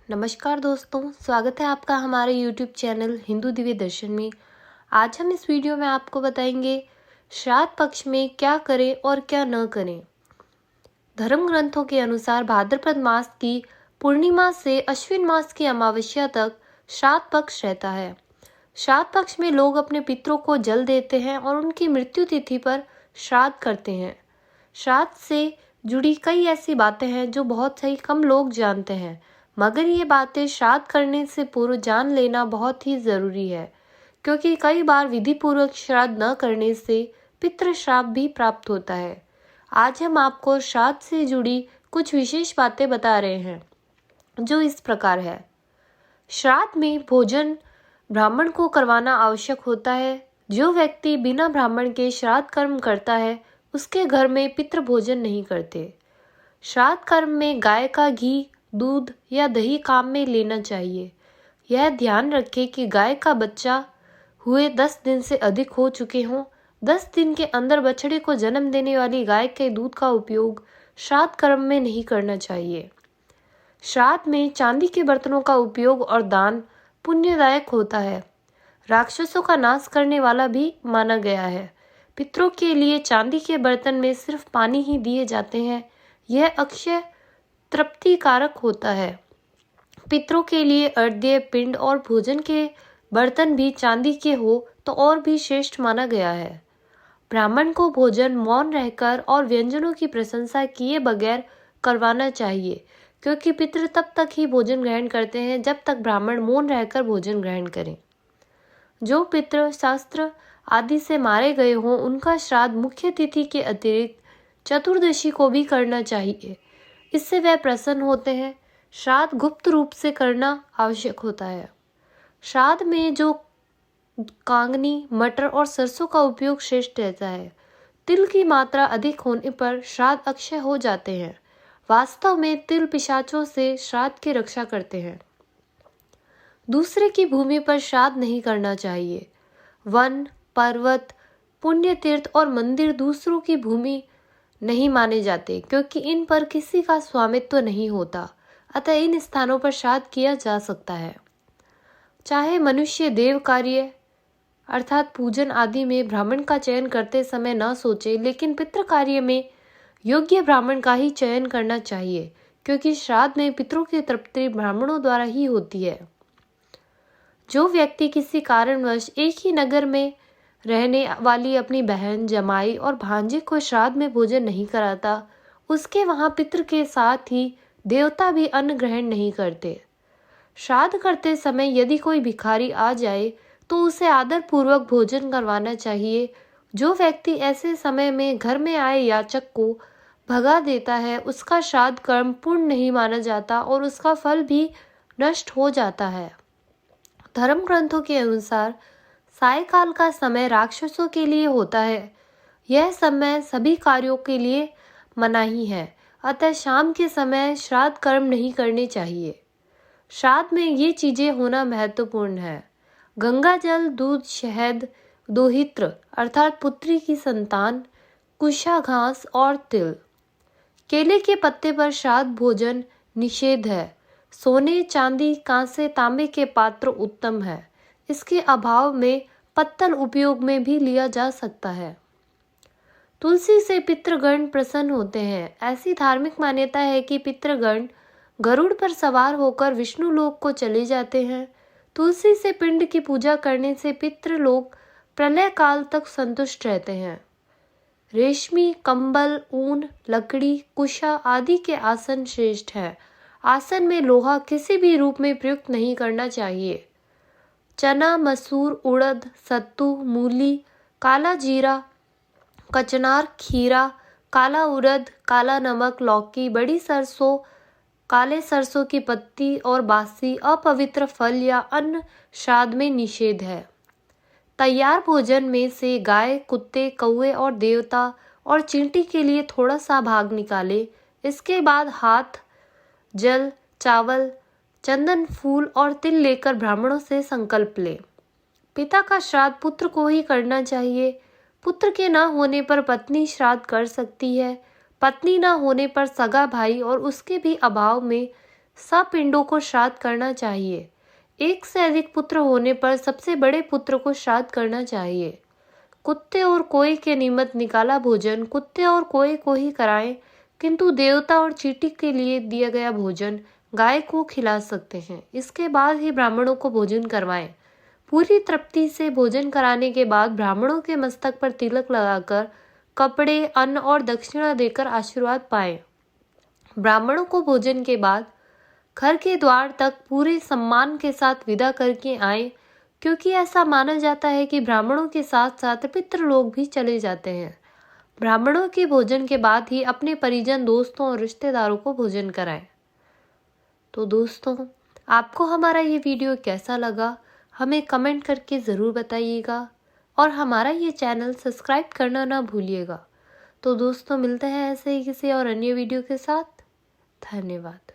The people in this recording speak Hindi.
नमस्कार दोस्तों, स्वागत है आपका हमारे YouTube चैनल हिंदू दिव्य दर्शन में। आज हम इस वीडियो में आपको बताएंगे श्राद्ध पक्ष में क्या करें और क्या न करें। धर्म ग्रंथों के अनुसार भाद्रपद मास की पूर्णिमा से अश्विन मास की अमावस्या तक श्राद्ध पक्ष रहता है। श्राद्ध पक्ष में लोग अपने पितरों को जल देते हैं और उनकी मृत्यु तिथि पर श्राद्ध करते हैं। श्राद्ध से जुड़ी कई ऐसी बातें हैं जो बहुत सही कम लोग जानते हैं, मगर ये बातें श्राद्ध करने से पूर्व जान लेना बहुत ही ज़रूरी है, क्योंकि कई बार विधि पूर्वक श्राद्ध न करने से पितृ श्राप भी प्राप्त होता है। आज हम आपको श्राद्ध से जुड़ी कुछ विशेष बातें बता रहे हैं, जो इस प्रकार है। श्राद्ध में भोजन ब्राह्मण को करवाना आवश्यक होता है। जो व्यक्ति बिना ब्राह्मण के श्राद्ध कर्म करता है, उसके घर में पितृ भोजन नहीं करते। श्राद्ध कर्म में गाय का घी, दूध या दही काम में लेना चाहिए। यह ध्यान रखें कि गाय का बच्चा हुए 10 दिन से अधिक हो चुके हों। 10 दिन के अंदर बछड़े को जन्म देने वाली गाय के दूध का उपयोग श्राद्ध कर्म में नहीं करना चाहिए। श्राद्ध में चांदी के बर्तनों का उपयोग और दान पुण्यदायक होता है। राक्षसों का नाश करने वाला भी माना गया है। पितरों के लिए चांदी के बर्तन में सिर्फ पानी ही दिए जाते हैं। यह अक्षय तृप्ति कारक होता है। पितरों के लिए अर्घ्य, पिंड और भोजन के बर्तन भी चांदी के हो तो और भी श्रेष्ठ माना गया है। ब्राह्मण को भोजन मौन रहकर और व्यंजनों की प्रशंसा किए बगैर करवाना चाहिए, क्योंकि पितृ तब तक ही भोजन ग्रहण करते हैं जब तक ब्राह्मण मौन रहकर भोजन ग्रहण करें। जो पितृ शास्त्र आदि से मारे गए हों, उनका श्राद्ध मुख्य तिथि के अतिरिक्त चतुर्दशी को भी करना चाहिए। इससे वह प्रसन्न होते हैं। श्राद्ध गुप्त रूप से करना आवश्यक होता है। श्राद्ध में जो कांगनी, मटर और सरसों का उपयोग श्रेष्ठ रहता है। तिल की मात्रा अधिक होने पर श्राद्ध अक्षय हो जाते हैं। वास्तव में तिल पिशाचों से श्राद्ध की रक्षा करते हैं। दूसरे की भूमि पर श्राद्ध नहीं करना चाहिए। वन, पर्वत, पुण्य तीर्थ और मंदिर दूसरों की भूमि नहीं माने जाते, क्योंकि इन पर किसी का स्वामित्व नहीं होता। अतः इन स्थानों पर श्राद्ध किया जा सकता है। चाहे मनुष्य देव कार्य अर्थात पूजन आदि में ब्राह्मण का चयन करते समय न सोचे, लेकिन पितृ कार्य में योग्य ब्राह्मण का ही चयन करना चाहिए, क्योंकि श्राद्ध में पितरों की तृप्ति ब्राह्मणों द्वारा ही होती है। जो व्यक्ति किसी कारणवश एक ही नगर में रहने वाली अपनी बहन, जमाई और भांजे को श्राद्ध में भोजन नहीं कराता, उसके वहां पितृ के साथ ही देवता भी अन्न ग्रहण नहीं करते। श्राद्ध करते समय यदि कोई भिखारी आ जाए तो उसे आदर पूर्वक भोजन करवाना चाहिए। जो व्यक्ति ऐसे समय में घर में आए याचक को भगा देता है, उसका श्राद्ध कर्म पूर्ण नहीं माना जाता और उसका फल भी नष्ट हो जाता है। धर्म ग्रंथों के अनुसार सायकाल का समय राक्षसों के लिए होता है। यह समय सभी कार्यों के लिए मनाही है, अतः शाम के समय श्राद्ध कर्म नहीं करने चाहिए। श्राद्ध में ये चीजें होना महत्वपूर्ण है: गंगा जल, दूध, शहद, दोहित्र अर्थात पुत्री की संतान, कुशा घास और तिल। केले के पत्ते पर श्राद्ध भोजन निषेध है। सोने, चांदी, कांसे, तांबे के पात्र उत्तम है। इसके अभाव में पत्तल उपयोग में भी लिया जा सकता है। तुलसी से पितृगण प्रसन्न होते हैं। ऐसी धार्मिक मान्यता है कि पितृगण गरुड़ पर सवार होकर विष्णु लोक को चले जाते हैं। तुलसी से पिंड की पूजा करने से पितृलोक प्रलय काल तक संतुष्ट रहते हैं। रेशमी, कंबल, ऊन, लकड़ी, कुशा आदि के आसन श्रेष्ठ है। आसन में लोहा किसी भी रूप में प्रयुक्त नहीं करना चाहिए। चना, मसूर, उड़द, सत्तू, मूली, काला जीरा, कचनार, खीरा, काला उड़द, काला नमक, लौकी, बड़ी सरसों, काले सरसों की पत्ती और बासी अपवित्र फल या अन्न श्राद्ध में निषेध है। तैयार भोजन में से गाय, कुत्ते, कौवे और देवता और चींटी के लिए थोड़ा सा भाग निकाले। इसके बाद हाथ, जल, चावल, चंदन, फूल और तिल लेकर ब्राह्मणों से संकल्प ले। पिता का श्राद्ध पुत्र को ही करना चाहिए। पुत्र के न होने पर पत्नी श्राद्ध कर सकती है। पत्नी न होने पर सगा भाई और उसके भी अभाव में सब पिंडों को श्राद्ध करना चाहिए। एक से अधिक पुत्र होने पर सबसे बड़े पुत्र को श्राद्ध करना चाहिए। कुत्ते और कोए के निमित्त निकाला भोजन कुत्ते और कोए को ही कराएं, किंतु देवता और चींटी के लिए दिया गया भोजन गाय को खिला सकते हैं। इसके बाद ही ब्राह्मणों को भोजन करवाएं। पूरी तृप्ति से भोजन कराने के बाद ब्राह्मणों के मस्तक पर तिलक लगाकर कपड़े, अन्न और दक्षिणा देकर आशीर्वाद पाएं। ब्राह्मणों को भोजन के बाद घर के द्वार तक पूरे सम्मान के साथ विदा करके आए, क्योंकि ऐसा माना जाता है कि ब्राह्मणों के साथ साथ पितृ लोग भी चले जाते हैं। ब्राह्मणों के भोजन के बाद ही अपने परिजन, दोस्तों और रिश्तेदारों को भोजन कराएं। तो दोस्तों, आपको हमारा ये वीडियो कैसा लगा हमें कमेंट करके ज़रूर बताइएगा और हमारा ये चैनल सब्सक्राइब करना ना भूलिएगा। तो दोस्तों, मिलते हैं ऐसे ही किसी और अन्य वीडियो के साथ। धन्यवाद।